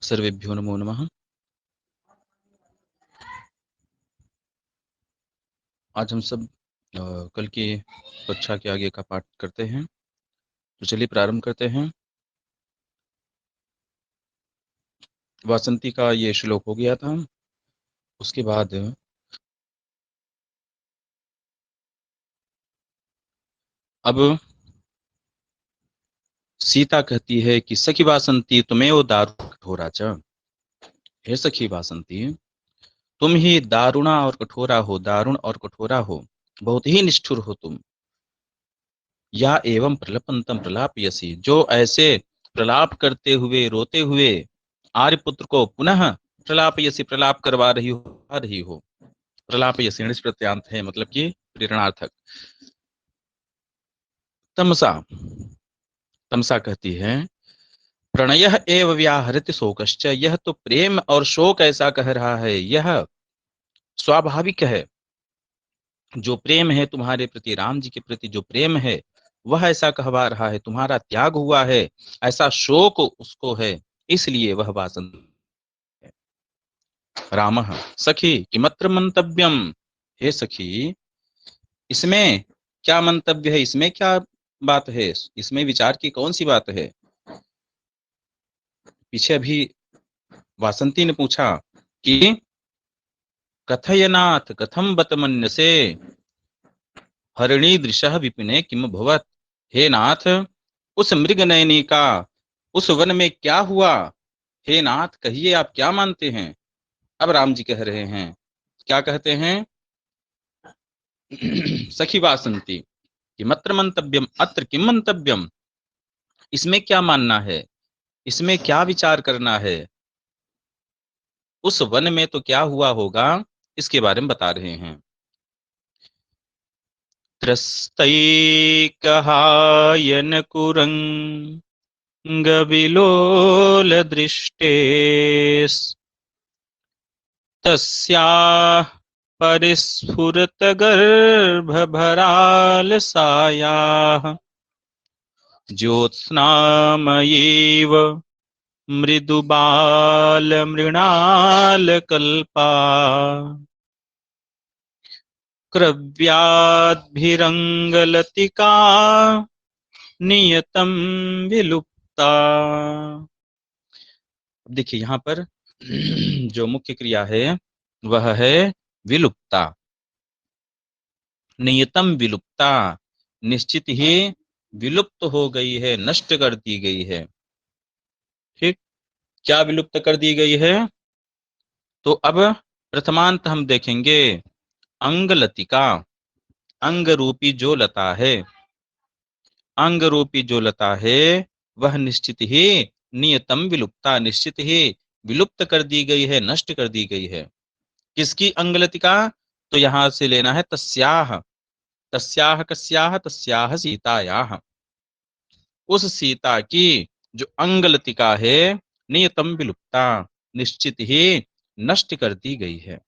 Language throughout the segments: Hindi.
सर्वेभ्यो नमो नमः। आज हम सब कल की कक्षा के आगे का पाठ करते हैं, तो चलिए प्रारंभ करते हैं। वासंती का ये श्लोक हो गया था। उसके बाद अब सीता कहती है कि सखी वासंती तुम्हें दारुण कठोरा च। हे सखी वासंती, तुम ही दारुणा और कठोरा हो, दारुण और कठोरा हो, बहुत ही निष्ठुर हो तुम। या एवं प्रलपंतम प्रलापयसी, जो ऐसे प्रलाप करते हुए रोते हुए आर्यपुत्र को पुनः प्रलापयसी, प्रलाप करवा रही हो। प्रलापयसी णिश प्रत्यांत है, मतलब कि प्रेरणार्थक। तमसा, तमसा कहती है प्रणय एव व्याहृत शोकश्च, यह तो प्रेम और शोक ऐसा कह रहा है, यह स्वाभाविक है। जो प्रेम है तुम्हारे प्रति, राम जी के प्रति जो प्रेम है, वह ऐसा कहवा रहा है। तुम्हारा त्याग हुआ है, ऐसा शोक उसको है, इसलिए वह वासंत है। रामः सखी किमत्र मंतव्यम, हे सखी इसमें क्या मंतव्य है, इसमें क्या बात है, इसमें विचार की कौन सी बात है। पीछे अभी वासंती ने पूछा कि कथयनाथ कथम बत मन्यसे, हरिणी दृशः विपिने किम भवत। हे नाथ, उस मृग नयनी का उस वन में क्या हुआ। हे नाथ कहिए, आप क्या मानते हैं। अब राम जी कह रहे हैं, क्या कहते हैं। सखी वासंती किमत्र मंतव्यम, अत्र किम मंतव्यम, इसमें क्या मानना है, इसमें क्या विचार करना है, उस वन में तो क्या हुआ होगा, इसके बारे में बता रहे हैं। त्रस्तैकहायन कुरंग विलोल दृष्टेस्, तस्याः परिस्फुरत गर्भभरालसायाः, ज्योत्स्नामयीव मृदुबालमृणालकल्पा, क्रव्याद्भिरंगलतिका नियतम विलुप्ता। देखिए यहाँ पर जो मुख्य क्रिया है वह है विलुप्ता। नियतम विलुप्ता, निश्चित ही विलुप्त हो गई है, नष्ट कर दी गई है। ठीक, क्या विलुप्त कर दी गई है। तो अब प्रथमांत हम देखेंगे। अंग लतिका, अंग रूपी जो लता है, अंग रूपी जो लता है वह निश्चित ही नियतम विलुप्ता, निश्चित ही विलुप्त कर दी गई है, नष्ट कर दी गई है। किसकी अंगलतिका, तो यहां से लेना है तस्याह, तस्याह कस्याह, तस्याह सीतायाह, उस सीता की जो अंगलतिका है, नियतम विलुप्ता, निश्चित ही नष्ट कर दी गई है।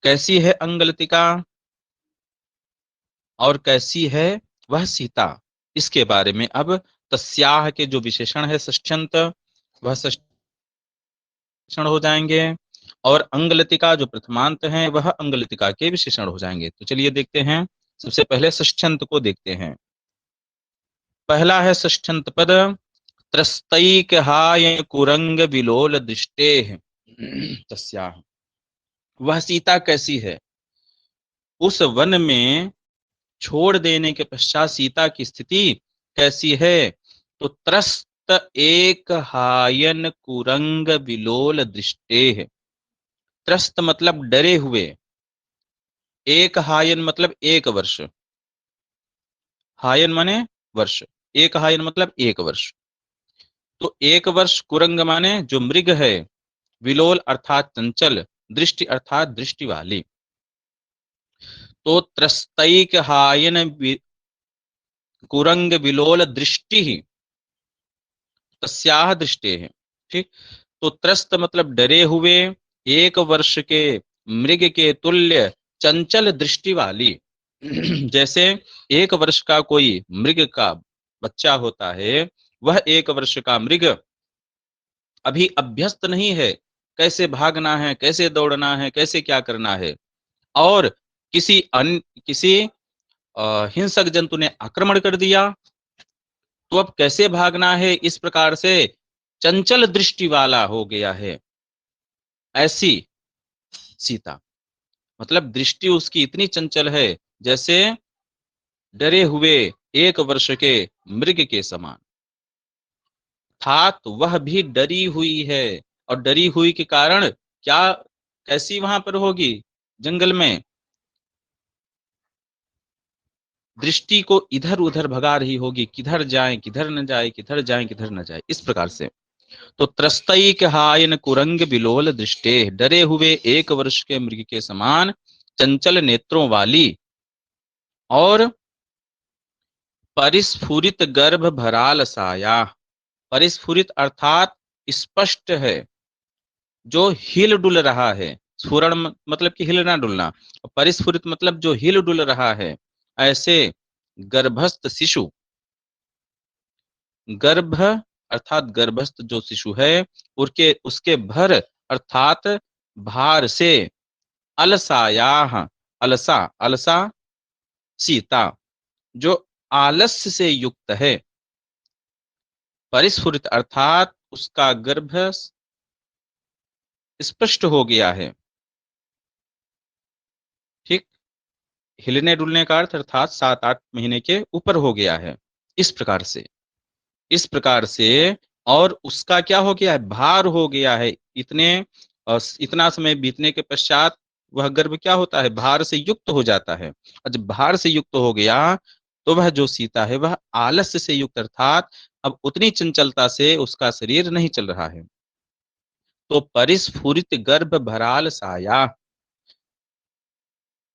कैसी है अंगलतिका और कैसी है वह सीता, इसके बारे में अब तस्याह के जो विशेषण है षष्ठ्यंत, वह षष्ठ्यंत हो जाएंगे, और अंगलतिका जो प्रथमांत है वह अंगलतिका के विशेषण हो जाएंगे। तो चलिए देखते हैं, सबसे पहले षष्ठ्यंत को देखते हैं। पहला है षष्ठ्यंत पद, त्रस्तैक हाय कुरंग विलोल दृष्टे। तस्याह, वह सीता कैसी है, उस वन में छोड़ देने के पश्चात सीता की स्थिति कैसी है। तो त्रस्त एक हायन कुरंग विलोल दृष्टे, त्रस्त मतलब डरे हुए, एक हायन मतलब एक वर्ष, हायन माने वर्ष, एक हायन मतलब एक वर्ष, तो एक वर्ष कुरंग माने जो मृग है, विलोल अर्थात चंचल, दृष्टि अर्थात दृष्टि वाली। तो त्रस्तैक हायन कुरंग विलोल दृष्टि ही तस्याह दृष्टि है। ठीक, तो त्रस्त मतलब डरे हुए, एक वर्ष के मृग के तुल्य चंचल दृष्टि वाली। जैसे एक वर्ष का कोई मृग का बच्चा होता है, वह एक वर्ष का मृग अभी अभ्यस्त नहीं है, कैसे भागना है, कैसे दौड़ना है, कैसे क्या करना है। और किसी हिंसक जंतु ने आक्रमण कर दिया, तो अब कैसे भागना है, इस प्रकार से चंचल दृष्टि वाला हो गया है। ऐसी सीता, मतलब दृष्टि उसकी इतनी चंचल है, जैसे डरे हुए 1 वर्ष के मृग के समान। था तो वह भी डरी हुई है, और डरी हुई के कारण क्या, कैसी वहां पर होगी जंगल में, दृष्टि को इधर उधर भगा रही होगी, किधर जाए किधर न जाए, किधर जाए किधर न जाए, इस प्रकार से। तो त्रस्तैक हायन कुरंग बिलोल दृष्टे, डरे हुए 1 वर्ष के मृग के समान चंचल नेत्रों वाली, और परिस्फुरित गर्भ भराल साया। परिस्फुरित अर्थात स्पष्ट है, जो हिल डुल रहा है। स्फुरण मतलब कि हिलना डुलना, परिस्फुरित मतलब जो हिल डुल रहा है, ऐसे गर्भस्थ शिशु। गर्भ अर्थात गर्भस्थ जो शिशु है, उसके भर अर्थात भार से, अलसायाह, अलसा अलसा सीता, जो आलस्य से युक्त है। परिस्फुरित अर्थात उसका गर्भ स्पष्ट हो गया है। ठीक, हिलने डुलने का अर्थ अर्थात 7-8 महीने के ऊपर हो गया है, इस प्रकार से, इस प्रकार से। और उसका क्या हो गया है, भार हो गया है। इतना समय बीतने के पश्चात वह गर्भ क्या होता है, भार से युक्त हो जाता है। और जब भार से युक्त हो गया, तो वह जो सीता है वह आलस्य से युक्त, अर्थात अब उतनी चंचलता से उसका शरीर नहीं चल रहा है। तो परिस्फुरित गर्भ भराल साया,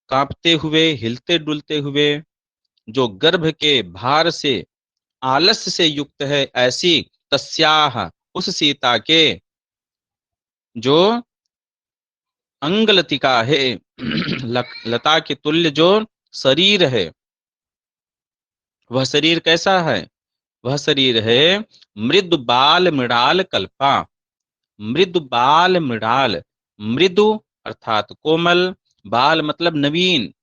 कांपते हुए हिलते डुलते हुए जो गर्भ के भार से, आलस्य से युक्त है, ऐसी तस्याह, उस सीता के, जो अंगलतिका है, लता के तुल्य जो शरीर है, वह शरीर कैसा है, वह शरीर है मृदु बाल मृणाल कल्पा। मृदु बाल मृणाल, मृदु अर्थात कोमल, बाल मतलब नवीन,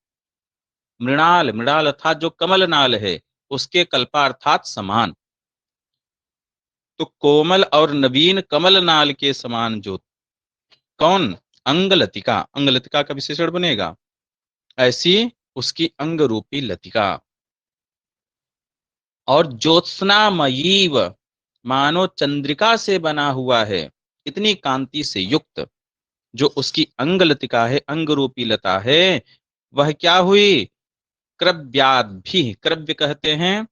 मृणाल, मृणाल अर्थात जो कमल नाल है, उसके कल्पा अर्थात समान। तो कोमल और नवीन कमल नाल के समान जो, कौन, अंगलतिका, अंगलतिका का विशेषण बनेगा, ऐसी उसकी अंग रूपी लतिका। और ज्योत्सनामयीव, मानो चंद्रिका से बना हुआ है, इतनी कांति से युक्त जो उसकी अंग लतिका है, अंग रूपी लता है, वह क्या हुई, क्रव्याद भी, क्रव्य कहते हैं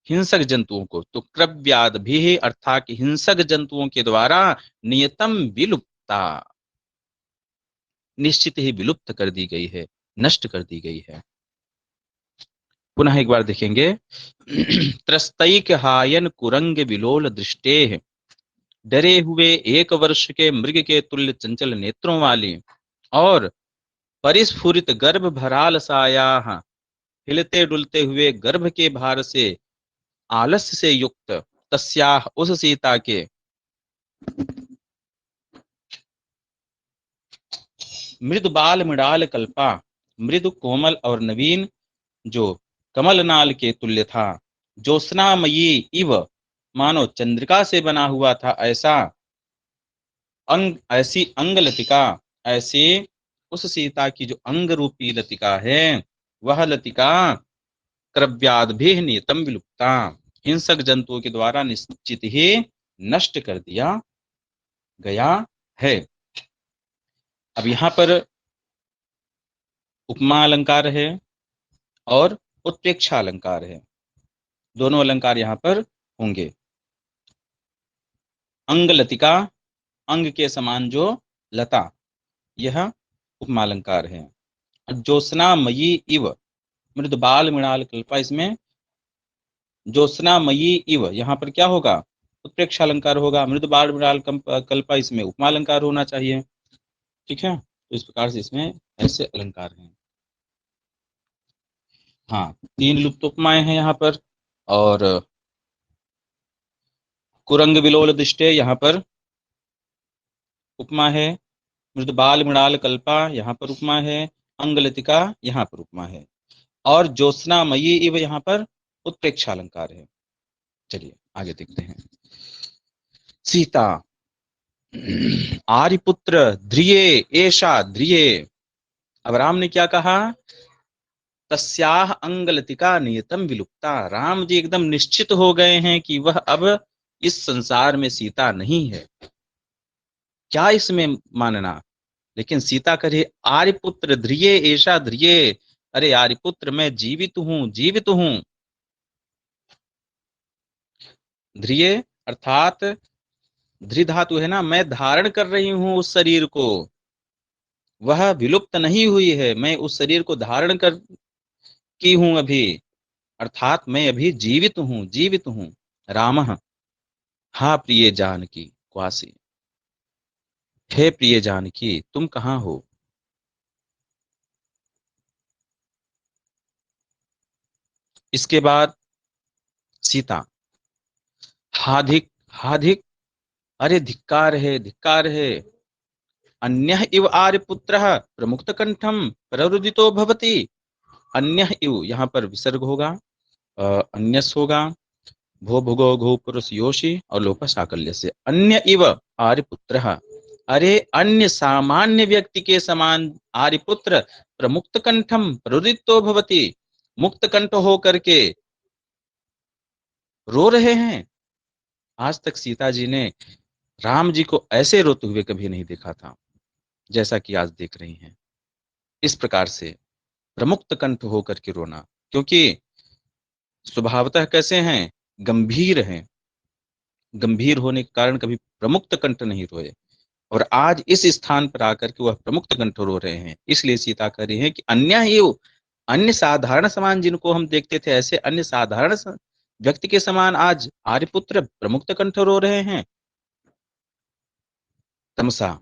हिंसक जंतुओं को, तो क्रव्याद भी अर्थात हिंसक जंतुओं के द्वारा नियतम विलुप्ता, निश्चित ही विलुप्त कर दी गई है, नष्ट कर दी गई है। पुनः एक बार देखेंगे। त्रस्तैक हायन कुरंग विलोल दृष्टे, डरे हुए 1 वर्ष के मृग के तुल्य चंचल नेत्रों वाली, और परिस्फुरित गर्भ भराल साया, हिलते डुलते हुए गर्भ के भार से, आलस्य से युक्त, तस्याह उस सीता के, मृदु बाल मृणाल कल्पा, मृदु कोमल और नवीन जो कमल नाल के तुल्य था, ज्योत्सनामयी इव, मानो चंद्रिका से बना हुआ था, ऐसा ऐसी अंग लतिका, ऐसे उस सीता की जो अंग रूपी लतिका है, वह लतिका क्रव्याद भी नियतम विलुप्ता, हिंसक जंतुओं के द्वारा निश्चित ही नष्ट कर दिया गया है। अब यहाँ पर उपमा अलंकार है और उत्प्रेक्षा अलंकार है, दोनों अलंकार यहाँ पर होंगे। अंग लतिका, अंग के समान जो लता, यह उपमा अलंकार है। ज्योत्सनामयी इव, मृदु बाल मृणाल कल्पा, इसमें ज्योत्सनामयी इव यहाँ पर क्या होगा, उत्प्रेक्षा अलंकार होगा। मृदु बाल मृणाल कल्पा, इसमें उपमा अलंकार होना चाहिए। ठीक है, तो इस प्रकार से इसमें ऐसे अलंकार हैं। हाँ, 3 लुप्त उपमाएं हैं यहाँ पर, और कुरंग विलोल दृष्टे यहाँ पर उपमा है, मृदबाल मृणाल कल्पा यहाँ पर उपमा है, अंगलतिका यहाँ पर उपमा है, और ज्योत्स्नामयी इव यहाँ पर उत्प्रेक्षा अलंकार है। चलिए आगे देखते हैं। सीता, आर्यपुत्र ध्रिये एषा ध्रिये। अब राम ने क्या कहा? तस्याह अंगलतिका नियतम विलुप्ता। राम जी एकदम निश्चित हो गए हैं कि वह अब इस संसार में सीता नहीं है। क्या इसमें मानना? लेकिन सीता करे आर्यपुत्र ध्रिये ऐसा ध्रिये। अरे आर्यपुत्र, मैं जीवित हूं, जीवित हूं। ध्रिये अर्थात ध्रि धातु है ना, मैं धारण कर रही हूं उस शरीर को, वह विलुप्त नहीं हुई है, मैं उस शरीर को धारण कर की हूं अभी, अर्थात मैं अभी जीवित हूं, जीवित हूं। रामः, हा प्रिय जानकी क्वासी। हे प्रिय जानकी, तुम कहाँ हो? इसके बाद सीता, हाधिक, हाधिक, अरे धिक्कार है, धिक्कार है। अन्यः इव आर्यपुत्रः प्रमुक्त कंठम प्ररुदितो भवति। अन्यः इव यहाँ पर विसर्ग होगा, अन्यस होगा, भो भुगो घो पुरुष योषि और लोप साकल्य से। अन्य इव आर्यपुत्रः, अरे अन्य सामान्य व्यक्ति के समान आर्यपुत्र प्रमुक्त कंठम प्ररुदितो भवति, मुक्त कंठ हो करके रो रहे हैं। आज तक सीता जी ने राम जी को ऐसे रोते हुए कभी नहीं देखा था जैसा कि आज देख रही हैं। इस प्रकार से प्रमुक्त कंठ होकर के रोना, क्योंकि स्वभावतः कैसे हैं? गंभीर हैं। गंभीर होने के कारण कभी प्रमुक्त कंठ नहीं रोए, और आज इस स्थान पर आकर के वह प्रमुक्त कंठ रो रहे हैं। इसलिए सीता कह रही है कि अन्य ही, अन्य साधारण समान जिनको हम देखते थे, ऐसे अन्य साधारण व्यक्ति के समान आज आर्यपुत्र प्रमुक्त कंठ रो रहे हैं। तमसा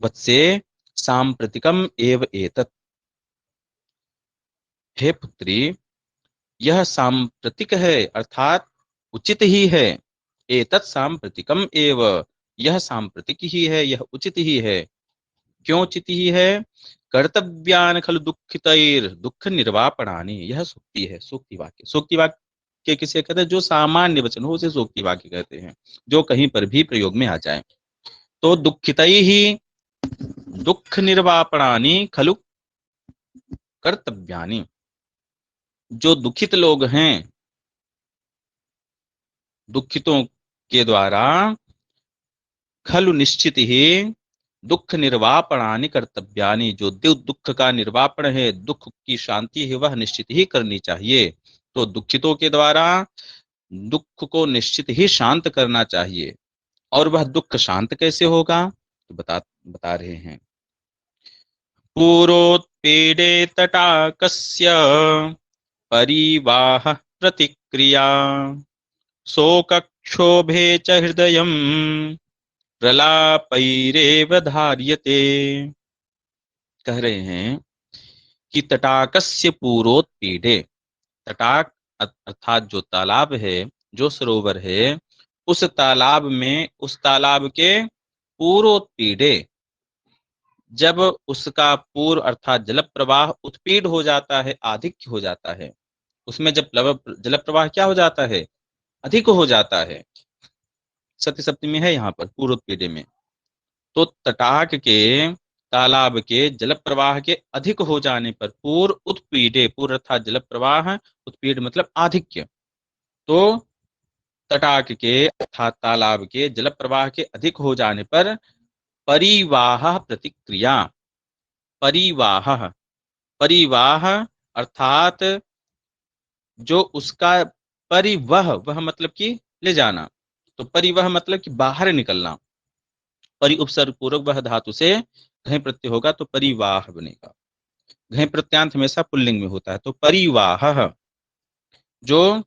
वत्से सांप्रतिकम एव एतत्। हे पुत्री, यह सांप्रतिक है, अर्थात उचित ही है। एतत् सांप्रतिकम एव, यह सांप्रतिक ही है, यह उचित ही है। क्यों उचित ही है? कर्तव्यान खलु दुखितैर दुख निर्वापणानि। यह सूक्ति है, सूक्ति वाक्य। सूक्ति वाक्य किसे कहते हैं? जो सामान्य वचन हो उसे सूक्ति वाक्य कहते हैं, जो कहीं पर भी प्रयोग में आ जाए। तो दुखितै ही दुख निर्वापणानि खलु कर्तव्यानि। जो दुखित लोग हैं, दुखितों के द्वारा खलु निश्चित ही दुख निर्वापणानि कर्तव्यानि, जो दुख का निर्वापण है, दुख की शांति है, वह निश्चित ही करनी चाहिए। तो दुखितों के द्वारा दुख को निश्चित ही शांत करना चाहिए। और वह दुख शांत कैसे होगा? तो बता रहे हैं। पूरोत्पीडे तटाकस्य परिवाह प्रतिक्रिया शोकक्षोभे च हृदयम् प्रलापैरेव धार्यते। कह रहे हैं कि तटाकस्य पूरोत्पीडे, तटाक अर्थात जो तालाब है, जो सरोवर है, उस तालाब में, उस तालाब के पूरोत्पीडे, जब उसका पूर्व अर्थात जल प्रवाह उत्पीड हो जाता है, अधिक हो जाता है, उसमें जब जल प्रवाह क्या हो जाता है? अधिक हो जाता है। सत्य सप्तमी है यहाँ पर पूर्वोत्पीडे में। तो तटाक के, तालाब के जल प्रवाह के अधिक हो जाने पर, पूर्व उत्पीडे, पूर्व अर्थात जल प्रवाह, उत्पीड मतलब आधिक्य। तो तटाक के अर्थात तालाब के जल प्रवाह के अधिक हो जाने पर परिवाह प्रतिक्रिया, परिवाह, परिवाह अर्थात जो उसका परिवह, वह मतलब कि ले जाना, तो परिवह मतलब कि बाहर निकलना। परि उपसर्ग पूर्वक वह धातु से घय प्रत्यय होगा तो परिवाह बनेगा। घय प्रत्यांत हमेशा पुल्लिंग में होता है। तो परिवाह, जो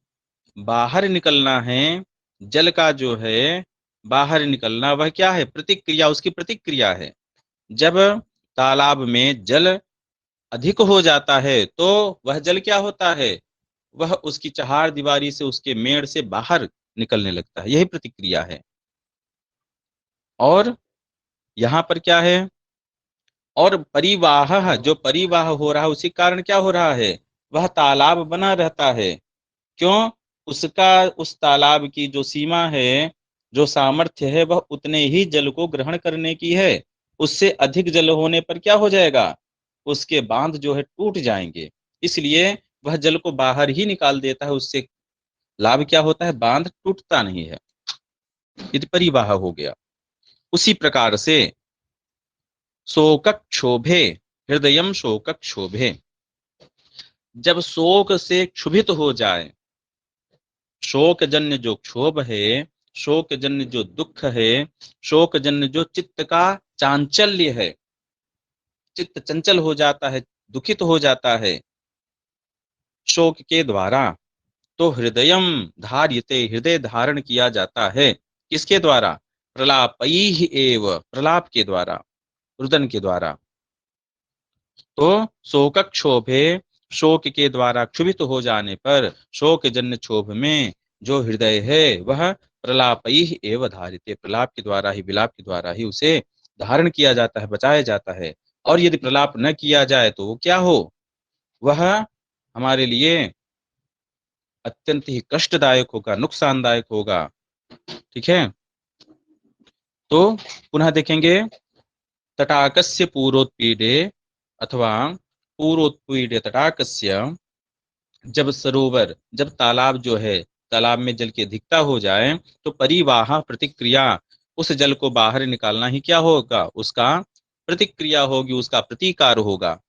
बाहर निकलना है, जल का जो है बाहर निकलना, वह क्या है? प्रतिक्रिया, उसकी प्रतिक्रिया है। जब तालाब में जल अधिक हो जाता है तो वह जल क्या होता है? वह उसकी चहार दीवारी से, उसके मेड़ से बाहर निकलने लगता है, यही प्रतिक्रिया है। और यहाँ पर क्या है, और परिवाह, जो परिवाह हो रहा है उसी कारण क्या हो रहा है, वह तालाब बना रहता है। क्यों? उसका, उस तालाब की जो सीमा है, जो सामर्थ्य है, वह उतने ही जल को ग्रहण करने की है। उससे अधिक जल होने पर क्या हो जाएगा, उसके बांध जो है टूट जाएंगे। इसलिए वह जल को बाहर ही निकाल देता है। उससे लाभ क्या होता है, बांध टूटता नहीं है। यदि परिवाह हो गया। उसी प्रकार से शोकक्षोभे, हृदयम शोकक्षोभे, जब शोक से क्षुभित हो जाए, शोक जन्य जो क्षोभ है, शोक जन्य जो दुख है, शोक जन्य जो चित्त का चांचल्य है, चित्त चंचल हो जाता है, दुखित हो जाता है शोक के द्वारा, तो हृदयम धार्यते, हृदय धारण किया जाता है। किसके द्वारा, प्रलापैः एव, प्रलाप के द्वारा, रुदन के द्वारा। तो शोक क्षोभे, शोक के द्वारा क्षुभित हो जाने पर, शोक जन्य क्षोभ में जो हृदय है वह प्रलापैः एव धारिते, प्रलाप के द्वारा ही, विलाप के द्वारा ही उसे धारण किया जाता है, बचाया जाता है। और यदि प्रलाप न किया जाए तो वो क्या हो, वह हमारे लिए अत्यंत ही कष्टदायक होगा, नुकसानदायक होगा। ठीक है। तो पुनः देखेंगे, तटाकस्य पूर्वोत्पीडे, अथवा पूर्वोत्पीडे तटाकस्य, जब सरोवर, जब तालाब जो है, तालाब में जल की अधिकता हो जाए, तो परिवाह प्रतिक्रिया, उस जल को बाहर निकालना ही क्या होगा, उसका प्रतिक्रिया होगी, उसका प्रतीकार होगा।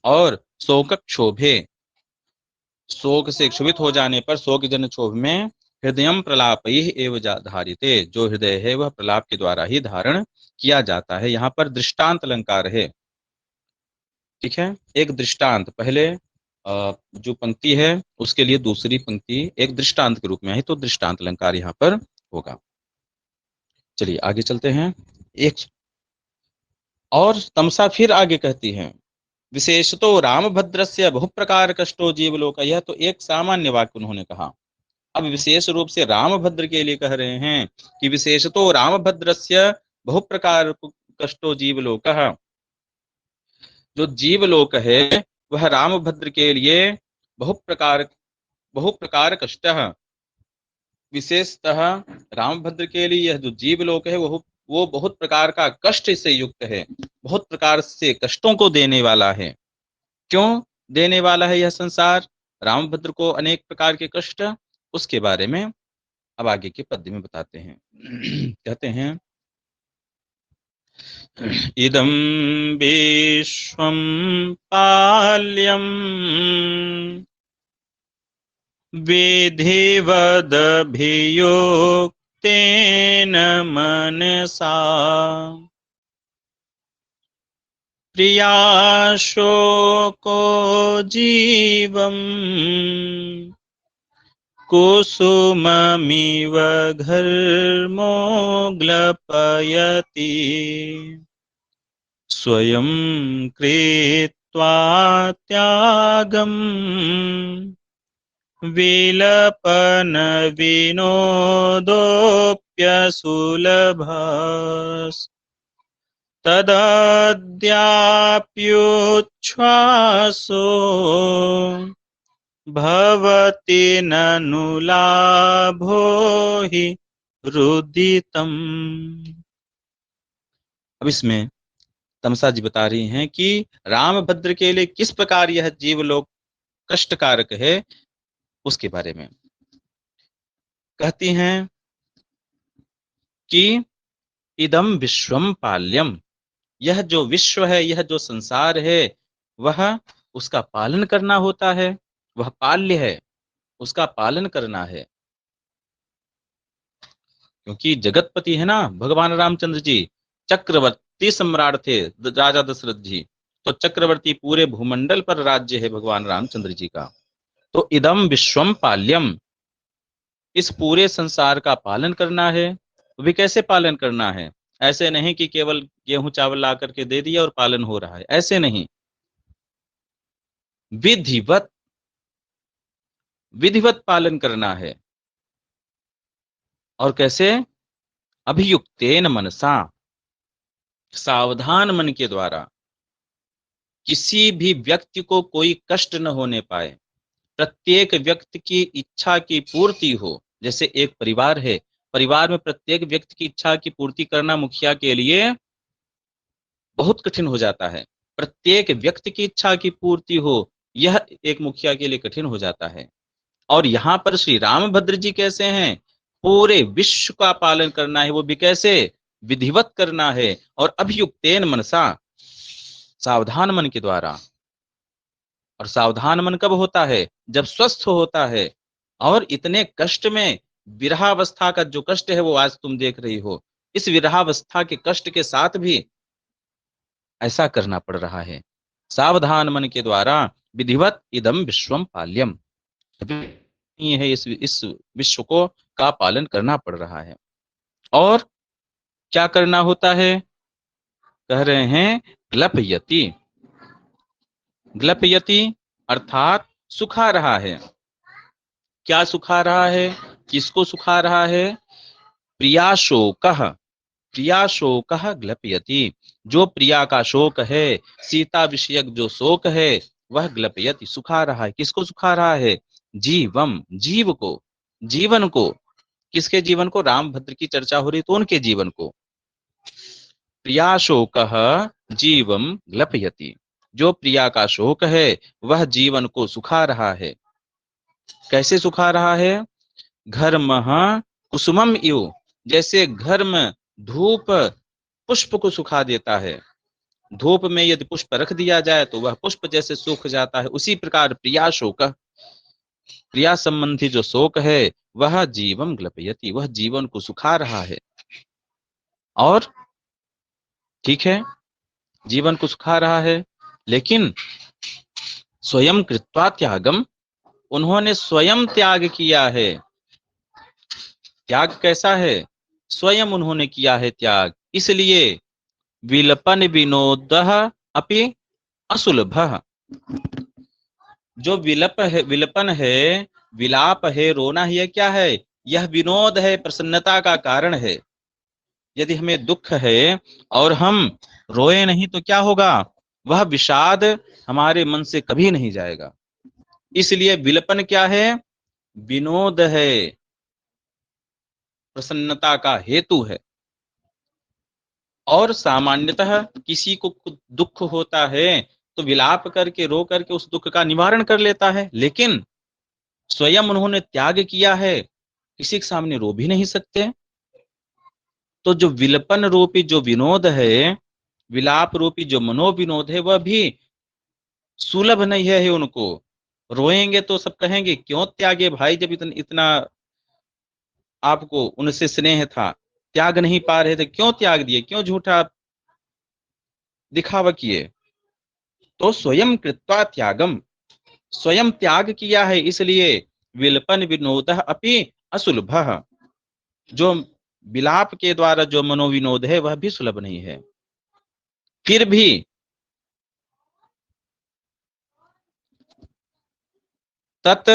और शोक क्षोभे, शोक से क्षुभित हो जाने पर, शोक जन क्षोभ में हृदयम प्रलापैः एव धारिते, जो हृदय है वह प्रलाप के द्वारा ही धारण किया जाता है। यहाँ पर दृष्टांत अलंकार है। ठीक है। एक दृष्टांत, पहले जो पंक्ति है उसके लिए दूसरी पंक्ति एक दृष्टांत के रूप में आई, तो दृष्टांत अलंकार यहाँ पर होगा। चलिए आगे चलते हैं। एक और तमसा फिर आगे कहती है, विशेषतो रामभद्रस्य बहुप्रकार कष्टो जीवलोक, यह तो एक सामान्य वाक्य उन्होंने कहा। अब विशेष रूप से रामभद्र के लिए कह रहे हैं कि विशेषतो रामभद्रस्य बहुप्रकार कष्टो जीवलोक, जो जीवलोक है वह रामभद्र के लिए बहुप्रकार, बहुप्रकार कष्ट, विशेषतः रामभद्र के लिए यह जो जीवलोक है वो बहुत प्रकार का कष्ट से युक्त है, बहुत प्रकार से कष्टों को देने वाला है। क्यों देने वाला है यह संसार रामभद्र को अनेक प्रकार के कष्ट, उसके बारे में अब आगे के पद्य में बताते हैं। कहते हैं, इदं विश्वं पाल्यं विधिवदभियुक्तेन मनसा, प्रियाशोको जीवम् कुसुममिव घर्मोग्लपयति, स्वयं कृत्वा त्यागम् विलपन विनोदोऽप्यसुलभः, तदद्याप्युच्छ्वासो भवति ननु लाभो हि रुदितम्। अब इसमें तमसा जी बता रही हैं कि रामभद्र के लिए किस प्रकार यह जीवलोक कष्टकारक है, उसके बारे में कहती हैं कि इदम विश्वम पाल्यम, यह जो विश्व है, यह जो संसार है, वह उसका पालन करना होता है, वह पाल्य है, उसका पालन करना है। क्योंकि जगतपति है ना भगवान रामचंद्र जी, चक्रवर्ती सम्राट थे राजा दशरथ जी, तो चक्रवर्ती पूरे भूमंडल पर राज्य है भगवान रामचंद्र जी का। तो इदम विश्वम पाल्यम, इस पूरे संसार का पालन करना है। वो भी कैसे पालन करना है, ऐसे नहीं कि केवल गेहूं चावल ला करके दे दिया और पालन हो रहा है, ऐसे नहीं। विधिवत, विधिवत पालन करना है। और कैसे, अभियुक्तेन मनसा, सावधान मन के द्वारा किसी भी व्यक्ति को कोई कष्ट न होने पाए, प्रत्येक व्यक्ति की इच्छा की पूर्ति हो। जैसे एक परिवार है, परिवार में प्रत्येक व्यक्ति की इच्छा की पूर्ति करना मुखिया के लिए बहुत कठिन हो जाता है। प्रत्येक व्यक्ति की इच्छा की पूर्ति हो, यह एक मुखिया के लिए कठिन हो जाता है। और यहाँ पर श्री रामभद्र जी कैसे हैं? पूरे विश्व का पालन करना है, वो भी कैसे? विधिवत करना है। और अभियुक्तेन मनसा, सावधान मन के द्वारा। और सावधान मन कब होता है? जब स्वस्थ होता है। और इतने कष्ट में, विरहावस्था का जो कष्ट है वो आज तुम देख रही हो, इस विरहावस्था के कष्ट के साथ भी ऐसा करना पड़ रहा है। सावधान मन के द्वारा विधिवत इदम विश्वम पाल्यम, ये है इस विश्व को का पालन करना पड़ रहा है। और क्या करना होता है? कह रहे हैं ग्लपयति, ग्लपयति अर्थात सुखा रहा है। क्या सुखा रहा है? किसको सुखा रहा है? प्रिया शोकः, प्रिया शोकः ग्लपयति, जो प्रिया का शोक है, सीता विषयक जो शोक है, वह ग्लपयति सुखा रहा है। किसको सुखा रहा है? जीवम, जीव को, जीवन को। किसके जीवन को? रामभद्र की चर्चा हो रही तो उनके जीवन को। प्रिया शोकः जीवम ग्लपयति, जो प्रिया का शोक है वह जीवन को सुखा रहा है। कैसे सुखा रहा है? घर्मः कुसुमम इव, जैसे घर्म धूप पुष्प को सुखा देता है। धूप में यदि पुष्प रख दिया जाए तो वह पुष्प जैसे सूख जाता है, उसी प्रकार प्रिया शोक, प्रिया संबंधी जो शोक है वह जीवम ग्लपयति, वह जीवन को सुखा रहा है। और ठीक है, जीवन को सुखा रहा है, लेकिन स्वयं कृत्वा त्यागम, उन्होंने स्वयं त्याग किया है। त्याग कैसा है? स्वयं उन्होंने किया है त्याग, इसलिए विलपन विनोदः अपि असुलभः, जो विलप है, विलपन है, विलाप है, रोना ही है, क्या है? यह विनोद है, प्रसन्नता का कारण है। यदि हमें दुख है और हम रोए नहीं तो क्या होगा? वह विषाद हमारे मन से कभी नहीं जाएगा। इसलिए विलपन क्या है? विनोद है, प्रसन्नता का हेतु है। और सामान्यतः किसी को दुख होता है तो विलाप करके, रो करके उस दुख का निवारण कर लेता है, लेकिन स्वयं उन्होंने त्याग किया है, किसी के सामने रो भी नहीं सकते। तो जो विलपन रूपी जो विनोद है, विलाप रूपी जो मनोविनोद है, वह भी सुलभ नहीं है उनको। रोएंगे तो सब कहेंगे क्यों त्यागे भाई, जब इतना आपको उनसे स्नेह था, त्याग नहीं पा रहे थे, क्यों त्याग दिए, क्यों झूठा दिखावा किए? तो स्वयं कृत्वा त्यागम, स्वयं त्याग किया है, इसलिए विलपन विनोदः अपि असुलभः, जो विलाप के द्वारा जो मनोविनोद है वह भी सुलभ नहीं है। फिर भी तत्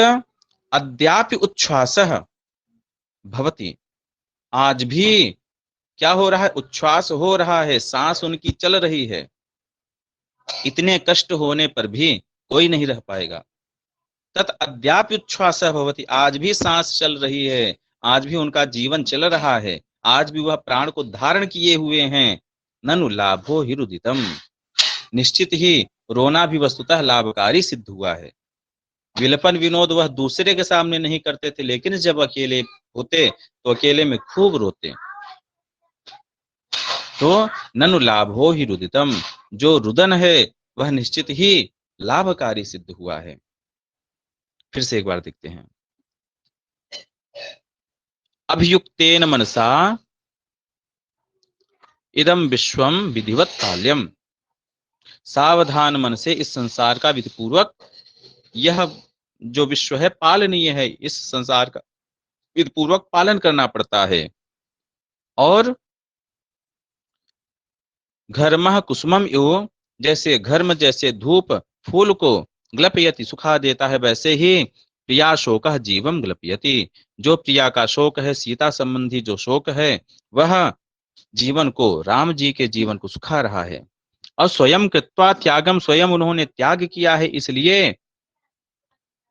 अद्यापि उच्छ्वासः भवति, आज भी क्या हो रहा है? उच्छ्वास हो रहा है, सांस उनकी चल रही है। इतने कष्ट होने पर भी कोई नहीं रह पाएगा। तत् अद्यापि उच्छ्वासः भवति, आज भी सांस चल रही है, आज भी उनका जीवन चल रहा है, आज भी वह प्राण को धारण किए हुए हैं। ननु लाभो हि रुदितम, निश्चित ही रोना भी वस्तुतः लाभकारी सिद्ध हुआ है। विलपन विनोद वह दूसरे के सामने नहीं करते थे, लेकिन जब अकेले होते तो अकेले में खूब रोते। तो ननु लाभो हि रुदितम, जो रुदन है वह निश्चित ही लाभकारी सिद्ध हुआ है। फिर से एक बार देखते हैं। अभियुक्तेन मनसा इदम विश्वम विधिवत पाल्यम, सावधान मन से इस संसार का विधिपूर्वक, यह जो विश्व है पालनीय है, इस संसार का विधिपूर्वक पालन करना पड़ता है। और घर्मः कुसुमम इव, जैसे घर्म जैसे धूप फूल को ग्लपयति सुखा देता है, वैसे ही प्रिया शोकः जीवम ग्लपयति, जो प्रिया का शोक है, सीता संबंधी जो शोक है, वह जीवन को, राम जी के जीवन को सुखा रहा है। और स्वयं कृत्वा त्यागम, स्वयं उन्होंने त्याग किया है, इसलिए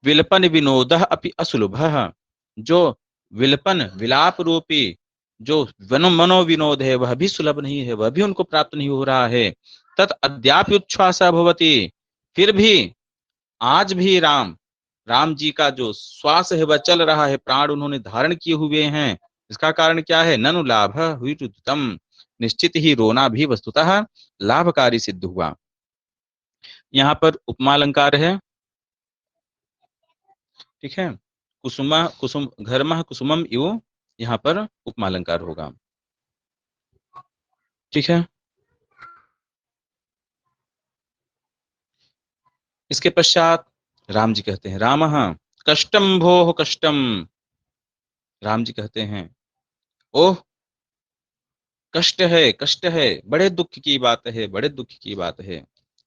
विलपन विनोदः अपि असुलभः, जो विलपन विलाप रूपी जो मनोविनोद है वह भी सुलभ नहीं है, वह भी उनको प्राप्त नहीं हो रहा है। तत् अद्यापि उच्छ्वासः भवति, फिर भी आज भी राम जी का जो श्वास है वह चल रहा है, प्राण उन्होंने धारण किए हुए हैं। इसका कारण क्या है? ननु लाभ हुतम, निश्चित ही रोना भी वस्तुतः लाभकारी सिद्ध हुआ। यहाँ पर उपमा अलंकार है, ठीक है। कुसुमा कुसुम घर्मः कुसुमम इव, यहाँ पर उपमा अलंकार होगा, ठीक है। इसके पश्चात राम जी कहते हैं, रामः कष्टम भोः कष्टम, राम जी कहते हैं ओह कष्ट है, बड़े दुख की बात है, बड़े दुख की बात है।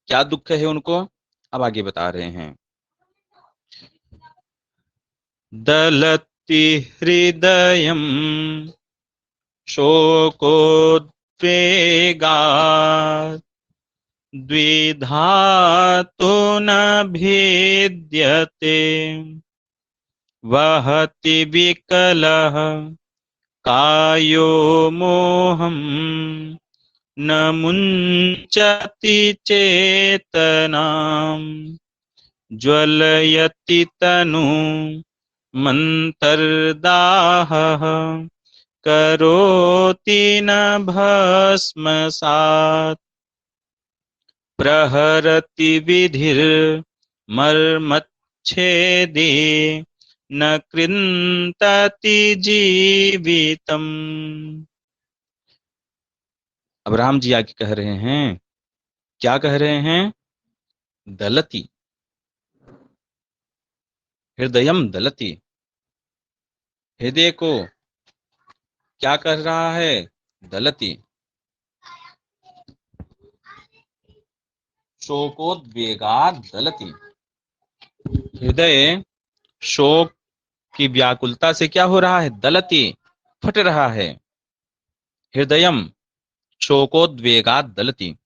क्या दुख है उनको, अब आगे बता रहे हैं। दलति हृदयम शोकोद्वेगात् द्विधातु न भेद्यते वहति विकलः कायो मोहम् न मुञ्चति चेतनाम् ज्वलयति तनु मन्तर्दाहः करोति न भस्मसात् प्रहरति विधिर्मर्मच्छेदे न कृन्तति जीवितम्। अब राम जी आगे कह रहे हैं, क्या कह रहे हैं? दलती हृदयम दलती, हृदय को क्या कर रहा है? दलती, शोकोद्वेगात् दलती, हृदय शोक की व्याकुलता से क्या हो रहा है? दलती, फट रहा है। हृदयम शोकोद्वेगात् दलती,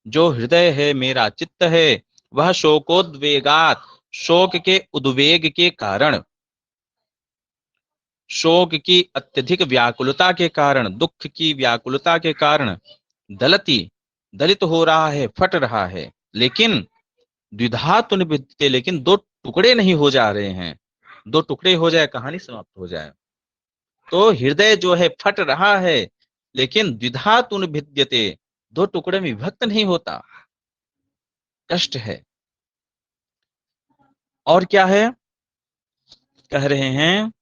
जो हृदय है, मेरा चित्त है, वह शोकोद्वेगात्, शोक के उद्वेग के कारण, शोक की अत्यधिक व्याकुलता के कारण, दुख की व्याकुलता के कारण दलती, दलित हो रहा है, फट रहा है। लेकिन द्विधातु निबध्यते, लेकिन दो टुकड़े नहीं हो जा रहे हैं। दो टुकड़े हो जाए कहानी समाप्त हो जाए। तो हृदय जो है फट रहा है, लेकिन द्विधातु निबध्यते, दो टुकड़े में विभक्त नहीं होता, कष्ट है। और क्या है? कह रहे हैं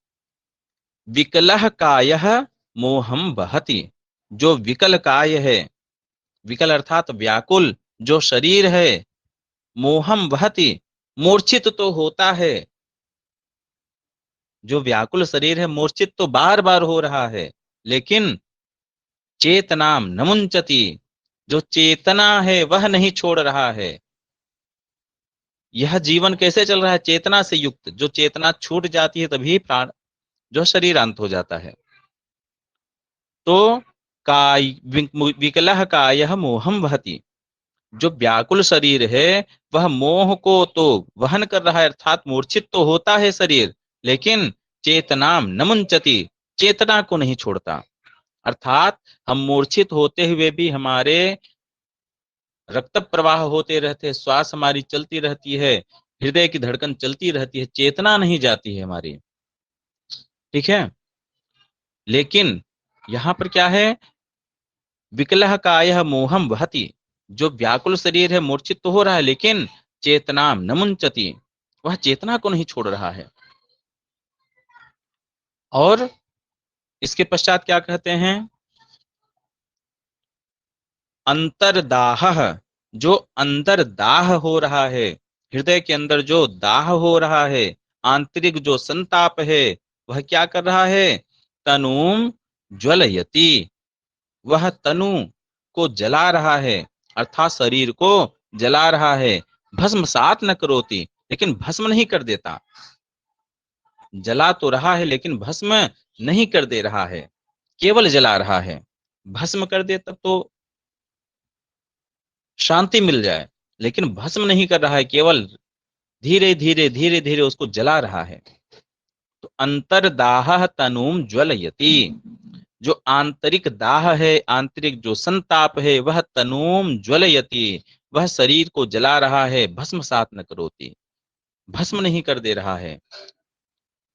विकलः कायः मोहम वहति, जो विकल काय है, विकल अर्थात व्याकुल जो शरीर है, मोहम वहति, मूर्छित तो होता है। जो व्याकुल शरीर है मूर्छित तो बार बार हो रहा है, लेकिन चेतनाम न मुंचति, जो चेतना है वह नहीं छोड़ रहा है। यह जीवन कैसे चल रहा है? चेतना से युक्त। जो चेतना छूट जाती है तभी प्राण जो शरीर अंत हो जाता है। तो काय विकलः कायः मोहम वहति, जो व्याकुल शरीर है वह मोह को तो वहन कर रहा है, अर्थात मूर्छित तो होता है शरीर, लेकिन चेतनाम न मुंचति, चेतना को नहीं छोड़ता। अर्थात हम मूर्छित होते हुए भी हमारे रक्त प्रवाह होते रहते, श्वास हमारी चलती रहती है, हृदय की धड़कन चलती रहती है, चेतना नहीं जाती है हमारी, ठीक है। लेकिन यहाँ पर क्या है? विकलः कायः मोहम वहति, जो व्याकुल शरीर है मूर्छित तो हो रहा है, लेकिन चेतनाम न मुंचति, वह चेतना को नहीं छोड़ रहा है। और इसके पश्चात क्या कहते हैं? अंतरदाह, जो अंदर दाह हो रहा है, हृदय के अंदर जो दाह हो रहा है, आंतरिक जो संताप है, वह क्या कर रहा है? तनुम ज्वलयति, वह तनु को जला रहा है, अर्थात शरीर को जला रहा है। भस्मसात न करोति, लेकिन भस्म नहीं कर देता। जला तो रहा है लेकिन भस्म नहीं कर दे रहा है, केवल जला रहा है। भस्म कर दे तब तो शांति मिल जाए, लेकिन भस्म नहीं कर रहा है, केवल धीरे धीरे धीरे धीरे उसको जला रहा है। तो अंतरदाह तनुम ज्वलयति, जो आंतरिक दाह है, आंतरिक जो संताप है, वह तनुम ज्वलयति, वह शरीर को जला रहा है, भस्म सात न करोति, भस्म नहीं कर दे रहा है।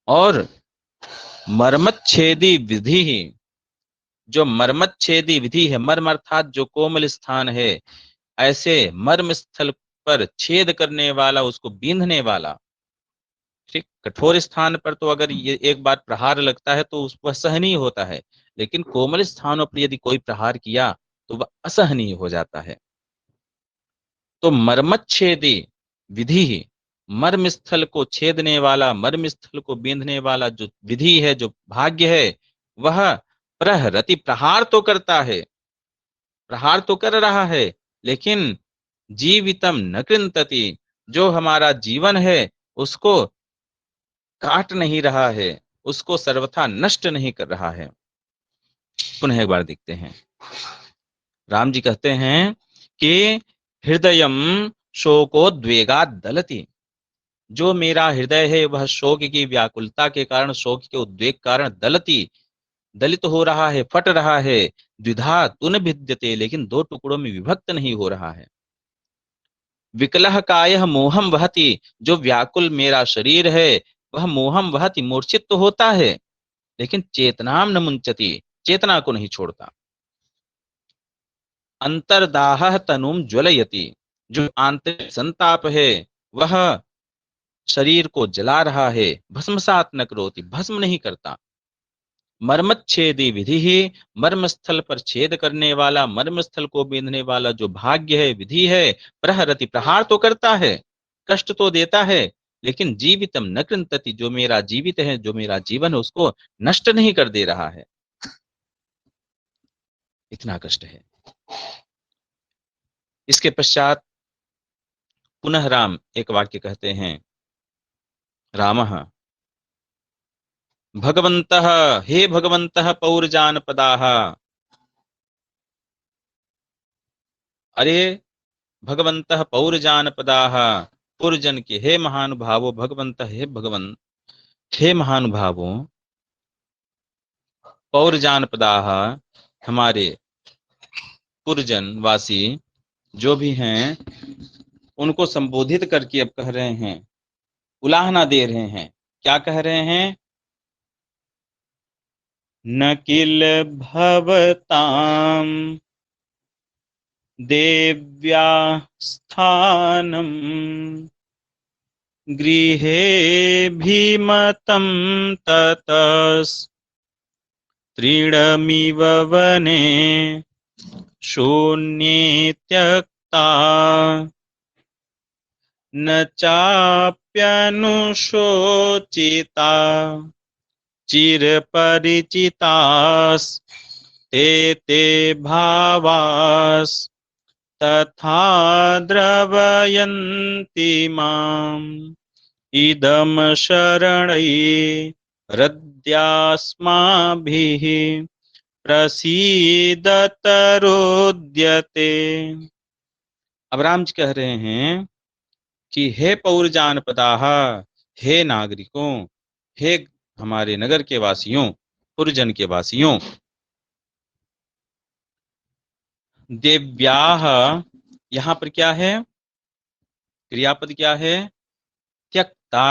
और मर्मच्छेदी विधि, जो मर्मच्छेदी विधि है, मर्म अर्थात जो कोमल स्थान है, ऐसे मर्म स्थल पर छेद करने वाला, उसको बींधने वाला। ठीक, कठोर स्थान पर तो अगर ये एक बार प्रहार लगता है तो वह सहनीय होता है, लेकिन कोमल स्थानों पर यदि कोई प्रहार किया तो वह असहनीय हो जाता है। तो मर्मच्छेदी विधि ही, मर्म स्थल को छेदने वाला, मर्म स्थल को बींधने वाला जो विधि है, जो भाग्य है, वह प्रहरति, प्रहार तो करता है, प्रहार तो कर रहा है, लेकिन जीवितम न कृंतति, जो हमारा जीवन है उसको काट नहीं रहा है, उसको सर्वथा नष्ट नहीं कर रहा है। पुनः एक बार देखते हैं। राम जी कहते हैं कि हृदयम शोकोद्वेगा दलति, जो मेरा हृदय है वह शोक की व्याकुलता के कारण, शोक के उद्वेग कारण दलति, दलित हो रहा है, फट रहा है। द्विधा तुन भिद्यते, लेकिन दो टुकड़ों में विभक्त नहीं हो रहा है। विकलह कायः मोहम वहति, जो व्याकुल मेरा शरीर है वह मोहम वहति, मूर्छित तो होता है, लेकिन चेतनाम न मुंचति, चेतना को नहीं छोड़ता। अंतरदाह तनुम ज्वलयति, जो आंतरिक संताप है वह शरीर को जला रहा है, भस्मसात न करोति, भस्म नहीं करता। मर्मच्छेदी विधि ही, मर्म स्थल पर छेद करने वाला, मर्म स्थल को बींधने वाला जो भाग्य है, विधि है, प्रहरति, प्रहार तो करता है, कष्ट तो देता है, लेकिन जीवितम न कृंतति, जो मेरा जीवित है, जो मेरा जीवन है, उसको नष्ट नहीं कर दे रहा है। इतना कष्ट है। इसके पश्चात पुनः राम एक वाक्य कहते हैं। रामः भगवन्तः, हे भगवन्तः पौरजानपदाः, अरे भगवन्तः पौरजानपदाः, पुरजन के हे महानुभावो, भगवन्तः हे भगवन, हे महानुभावों, पौरजानपदाः, हमारे पुरजन वासी जो भी हैं, उनको संबोधित करके अब कह रहे हैं, उलाहना दे रहे हैं। क्या कह रहे हैं? न किल भवताम देव्या स्थानम गृहे भीमतं ततस तृणमिव वने शून्ये त्यक्ता न चाप्यनुशोचिता चिरपरिचितास् ते ते भावास् तथा द्रवयन्ति माम् इदम शरणै रद्यास्माभिः प्रसीदतरोद्यते। अब राम जी कह रहे हैं कि हे पौरजानपदाः, हे नागरिकों, हे हमारे नगर के वासियों, पुरजन के वासियों, देव्याः, यहां पर क्या है? क्रियापद क्या है? त्यक्ता,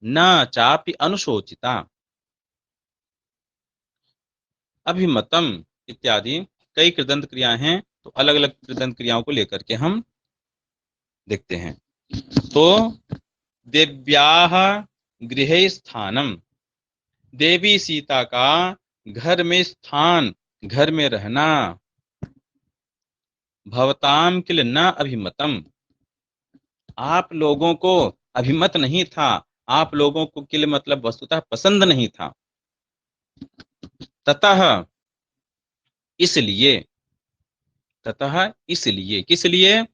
न चापि अनुशोचिता, अभिमतम इत्यादि कई कृदंत क्रियाएं हैं, तो अलग अलग कृदंत क्रियाओं को लेकर के हम देखते हैं। तो देव्याः गृहे स्थानम, देवी सीता का घर में स्थान, घर में रहना। भवताम किल न अभिमतम, आप लोगों को अभिमत नहीं था, आप लोगों को किल मतलब वस्तुतः पसंद नहीं था। ततः इसलिए, ततः इसलिए, किस लिए?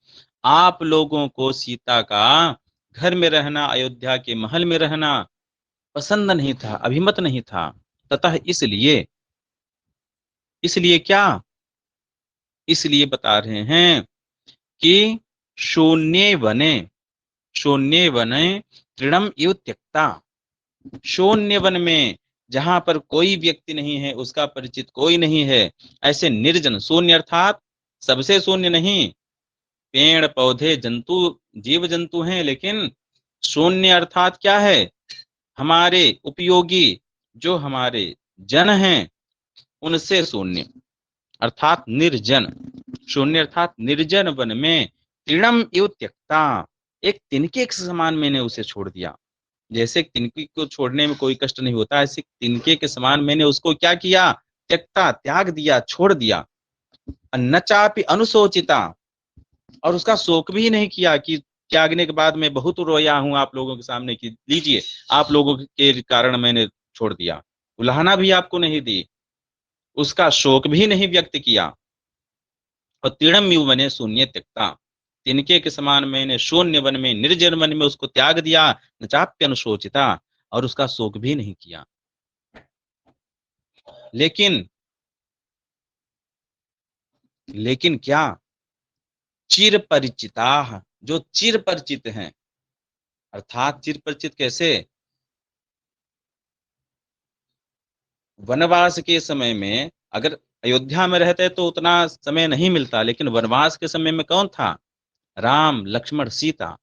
आप लोगों को सीता का घर में रहना, अयोध्या के महल में रहना पसंद नहीं था, अभिमत नहीं था। ततः इसलिए इसलिए क्या, इसलिए बता रहे हैं कि शून्य वने, शून्य वने तृणम इव त्यक्ता, शून्य वन में जहां पर कोई व्यक्ति नहीं है, उसका परिचित कोई नहीं है, ऐसे निर्जन, शून्य अर्थात सबसे शून्य नहीं, पेड़ पौधे जंतु जीव जंतु हैं, लेकिन शून्य अर्थात क्या है, हमारे उपयोगी जो हमारे जन हैं उनसे शून्य अर्थात निर्जन, शून्य अर्थात निर्जन वन में तृणम इव त्यक्ता, एक तिनके के समान मैंने उसे छोड़ दिया। जैसे तिनके को छोड़ने में कोई कष्ट नहीं होता, ऐसे तिनके के समान मैंने उसको क्या किया, त्यक्ता, त्याग दिया, छोड़ दिया। न चापि अनुशोचिता, और उसका शोक भी नहीं किया कि त्यागने के बाद मैं बहुत रोया हूं आप लोगों के सामने कि लीजिए आप लोगों के कारण मैंने छोड़ दिया, उलाहना भी आपको नहीं दी, उसका शोक भी नहीं व्यक्त किया। और तृणम इव वने शून्य त्यक्ता, तिनके के समान मैंने शून्य वन में, निर्जन वन में उसको त्याग दिया, न चाप्य अनुशोचिता, और उसका शोक भी नहीं किया। लेकिन लेकिन क्या, चिर परिचिता, जो चिर परिचित हैं, अर्थात चिर परिचित कैसे, वनवास के समय में अगर अयोध्या में रहते तो उतना समय नहीं मिलता, लेकिन वनवास के समय में कौन था, राम लक्ष्मण सीता,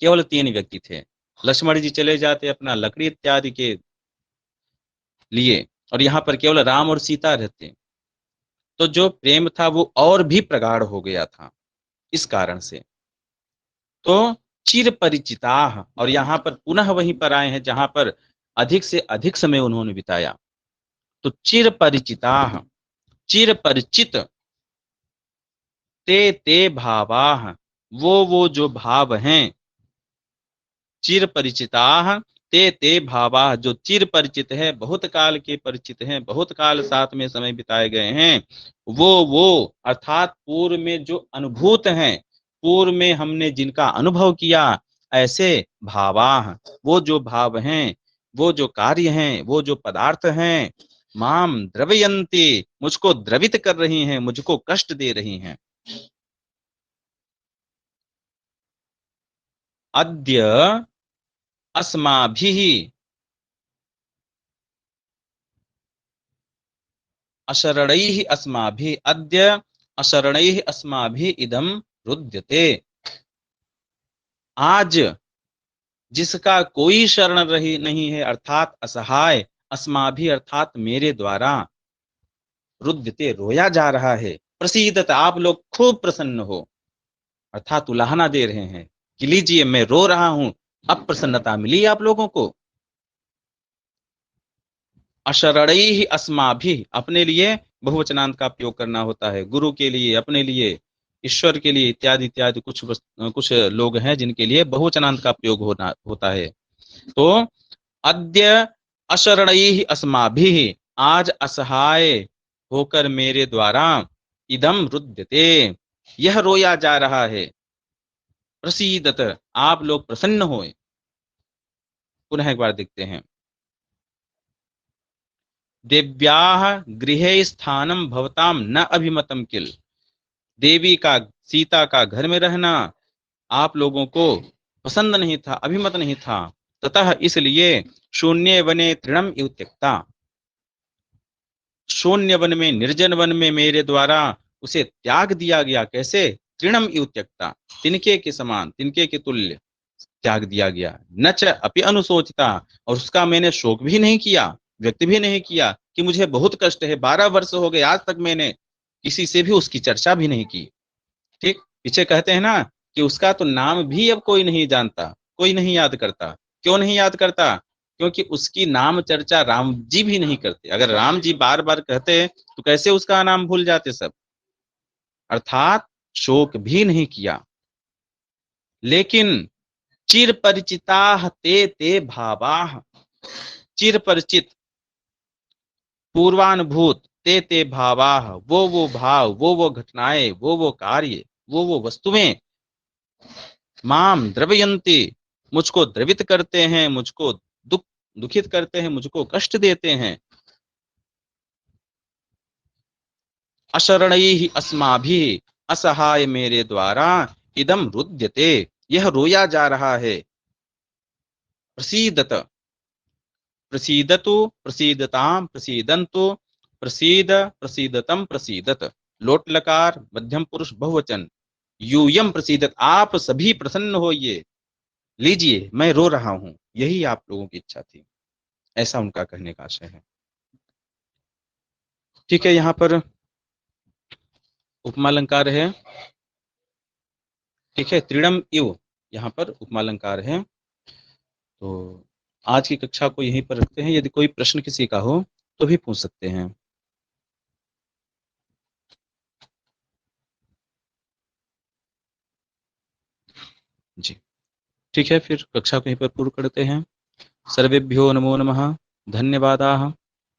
केवल 3 व्यक्ति थे। लक्ष्मण जी चले जाते अपना लकड़ी इत्यादि के लिए, और यहाँ पर केवल राम और सीता रहते, तो जो प्रेम था वो और भी प्रगाढ़ हो गया था इस कारण से। तो चिर परिचिता, और यहाँ पर पुनः वहीं पर आए हैं जहां पर अधिक से अधिक समय उन्होंने बिताया। तो चिर परिचिता, चिर परिचित, ते ते भावाह, वो जो भाव हैं, चिर परिचिता ते ते भावाह, जो चिर परिचित है, बहुत काल के परिचित हैं, बहुत काल साथ में समय बिताए गए हैं, वो अर्थात पूर्व में जो अनुभूत हैं, पूर्व में हमने जिनका अनुभव किया, ऐसे भावाह, वो जो भाव हैं, वो जो कार्य हैं, वो जो पदार्थ हैं, माम द्रवयन्ति, मुझको द्रवित कर रही हैं, मुझको कष्ट दे रही हैं। अद्य अस्माभिः अशरणैः अस्माभिः, अद्य अशरणैः अस्माभिः इदं रुद्यते, आज जिसका कोई शरण रही नहीं है, अर्थात असहाय, अस्माभिः अर्थात मेरे द्वारा, रुद्यते रोया जा रहा है, प्रसीदत आप लोग खूब प्रसन्न हो, अर्थात उलाहना दे रहे हैं कि लीजिए मैं रो रहा हूं, अब प्रसन्नता मिली आप लोगों को। अशरणैः अस्माभिः, अपने लिए बहुवचनांत का प्रयोग करना होता है, गुरु के लिए, अपने लिए, ईश्वर के लिए, इत्यादि इत्यादि, कुछ लोग हैं जिनके लिए बहुवचनांत का प्रयोग होना होता है। तो अद्य अशरणैः अस्माभिः, आज असहाय होकर मेरे द्वारा, इदम रुद्यते, यह रोया जा रहा है, प्रसीदत, आप लोग प्रसन्न होए। पुनः एक बार देखते हैं, देव्याः गृहे स्थानम भवताम न अभिमतम किल, देवी का, सीता का घर में रहना आप लोगों को पसंद नहीं था, अभिमत नहीं था, ततः इसलिए शून्य वने तृणम इव त्यक्ता, शून्य वन में, निर्जन वन में मेरे द्वारा उसे त्याग दिया गया। कैसे, तृणम इव त्यक्ता, तिनके के समान, तिनके के तुल्य त्याग दिया गया। न च अपि अनुशोचिता, और उसका मैंने शोक भी नहीं किया, व्यक्त भी नहीं किया कि मुझे बहुत कष्ट है, 12 वर्ष हो गए आज तक मैंने किसी से भी उसकी चर्चा भी नहीं की। ठीक, पीछे कहते हैं ना कि उसका तो नाम भी अब कोई नहीं जानता, कोई नहीं याद करता। क्यों नहीं याद करता, क्योंकि उसकी नाम चर्चा राम जी भी नहीं करते। अगर राम जी बार बार कहते तो कैसे उसका नाम भूल जाते सब, अर्थात शोक भी नहीं किया। लेकिन चिर परिचिता ते ते भावाह, चिर परिचित, पूर्वानुभूत, ते ते भावाह, वो भाव, वो घटनाएं, वो कार्य, वो वस्तुएं, माम द्रवयन्ति, मुझको द्रवित करते हैं, मुझको दुखित करते हैं, मुझको कष्ट देते हैं। अशरणैः अस्माभिः असहाय मेरे द्वारा इदम रुद्यते, यह रोया जा रहा है। प्रसीदत, प्रसीदतु, प्रसीदताम, प्रसीदन्तु, प्रसीद, प्रसीदतम, प्रसीदत। लोट लकार मध्यम पुरुष बहुवचन। यूयम प्रसीदत, आप सभी प्रसन्न होइए, लीजिए मैं रो रहा हूं, यही आप लोगों की इच्छा थी, ऐसा उनका कहने का आशय है। ठीक है, यहाँ पर उपमालंकार है। ठीक है, त्रिणम इव यहाँ पर उपमालंकार है। तो आज की कक्षा को यहीं पर रखते हैं, यदि कोई प्रश्न किसी का हो तो भी पूछ सकते हैं। जी ठीक है, फिर कक्षा को यहीं पर पूर्ण करते हैं। सर्वेभ्यो नमो नमः, धन्यवादाः।